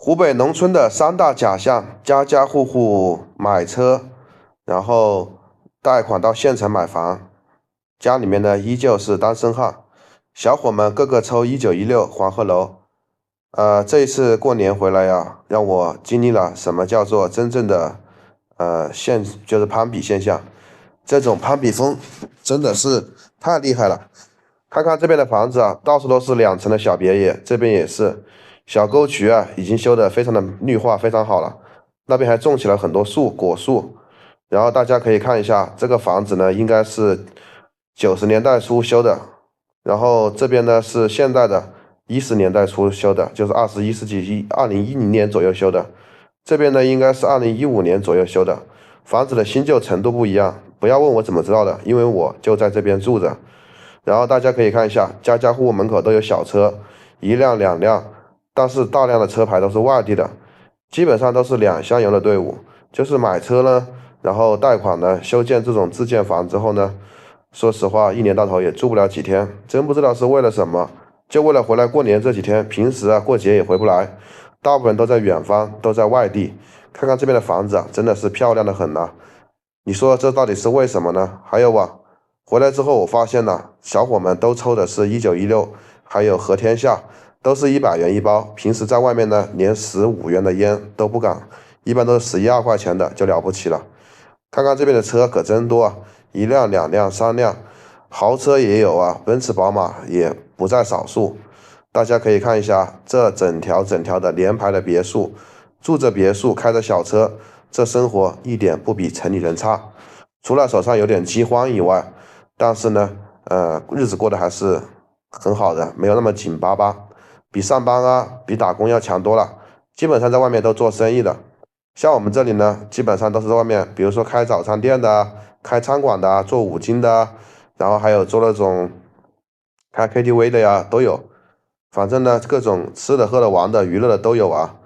湖北农村的三大假象：家家户户买车，然后贷款到县城买房，家里面呢依旧是单身汉，小伙们个个抽1916黄鹤楼。这一次过年回来呀，让我经历了什么叫做真正的就是攀比现象。这种攀比风真的是太厉害了。看看这边的房子啊，到处都是2层的小别野，这边也是小沟渠啊，已经修得非常的绿化，非常好了。那边还种起了很多果树。然后大家可以看一下这个房子呢，应该是90年代初修的，然后这边呢是现代的10年代初修的，就是21世纪2010年左右修的。这边呢应该是2015年左右修的。房子的新旧程度不一样，不要问我怎么知道的，因为我就在这边住着。然后大家可以看一下，家家户户门口都有小车，1辆2辆，但是大量的车牌都是外地的，基本上都是两厢油的队伍。就是买车呢，然后贷款呢，修建这种自建房之后呢，说实话，一年到头也住不了几天，真不知道是为了什么，就为了回来过年这几天，平时啊过节也回不来，大部分都在远方，都在外地。看看这边的房子啊，真的是漂亮的很呐。你说这到底是为什么呢？还有啊，回来之后我发现呢，小伙们都抽的是1916，还有和天下，都是100元一包。平时在外面呢，连15元的烟都不敢，一般都是11、2块钱的就了不起了。看看这边的车可真多啊，1辆、2辆、3辆，豪车也有啊，奔驰、宝马也不在少数。大家可以看一下这整条的连排的别墅，住着别墅，开着小车，这生活一点不比城里人差。除了手上有点饥荒以外，但是呢，日子过得还是很好的，没有那么紧巴巴，比上班啊，比打工要强多了。基本上在外面都做生意的，像我们这里呢，基本上都是在外面，比如说开早餐店的啊，开餐馆的啊，做五金的啊，然后还有做那种开 KTV 的呀，都有。反正呢，各种吃的、喝的、玩的、娱乐的都有啊。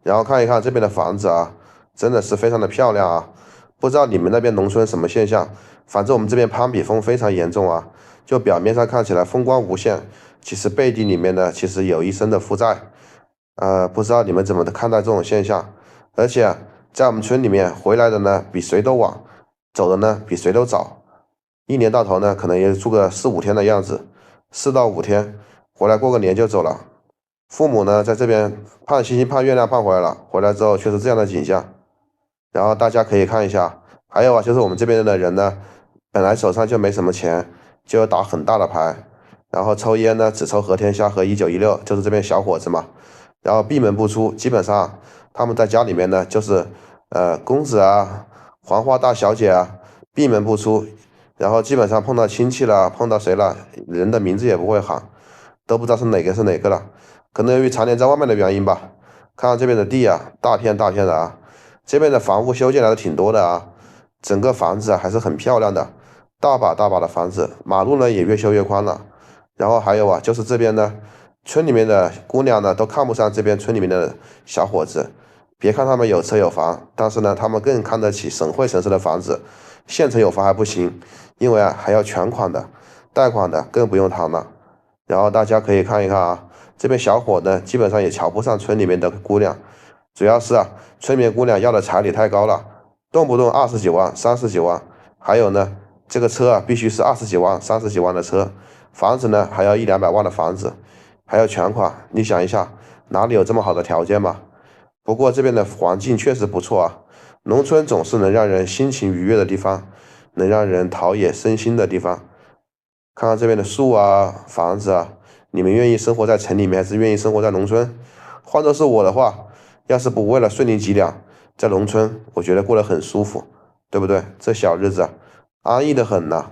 然后看一看这边的房子啊，真的是非常的漂亮啊。不知道你们那边农村什么现象？反正我们这边攀比风非常严重啊。就表面上看起来风光无限，其实背地里面呢，其实有一身的负债。不知道你们怎么看待这种现象？而且啊在我们村里面回来的呢，比谁都晚，走的呢比谁都早。一年到头呢，可能也住个4、5天的样子，4到5天，回来过个年就走了。父母呢，在这边盼星星盼月亮盼回来了，回来之后却是这样的景象。然后大家可以看一下，还有啊，就是我们这边的人呢，本来手上就没什么钱，就要打很大的牌，然后抽烟呢，只抽和天下和1916，就是这边小伙子嘛，然后闭门不出，基本上他们在家里面呢，就是公子啊、黄花大小姐啊，闭门不出，然后基本上碰到亲戚了，碰到谁了，人的名字也不会喊，都不知道是哪个是哪个了，可能由于常年在外面的原因吧。看看这边的地啊，大片大片的啊。这边的房屋修建来的挺多的啊，整个房子啊还是很漂亮的，大把大把的房子，马路呢也越修越宽了。然后还有啊，就是这边呢，村里面的姑娘呢都看不上这边村里面的小伙子，别看他们有车有房，但是呢，他们更看得起省会城市的房子，县城有房还不行，因为啊还要全款的，贷款的更不用谈了。然后大家可以看一看啊，这边小伙呢基本上也瞧不上村里面的姑娘。主要是啊，村里面姑娘要的彩礼太高了，动不动20几万、30几万。还有呢，这个车啊，必须是20几万、30几万的车，房子呢还要1、200万的房子，还要全款。你想一下，哪里有这么好的条件嘛？不过这边的环境确实不错啊，农村总是能让人心情愉悦的地方，能让人陶冶身心的地方。看看这边的树啊、房子啊，你们愿意生活在城里面，还是愿意生活在农村？换作是我的话，要是不为了顺利几两，在农村，我觉得过得很舒服，对不对？这小日子啊，安逸的很呐。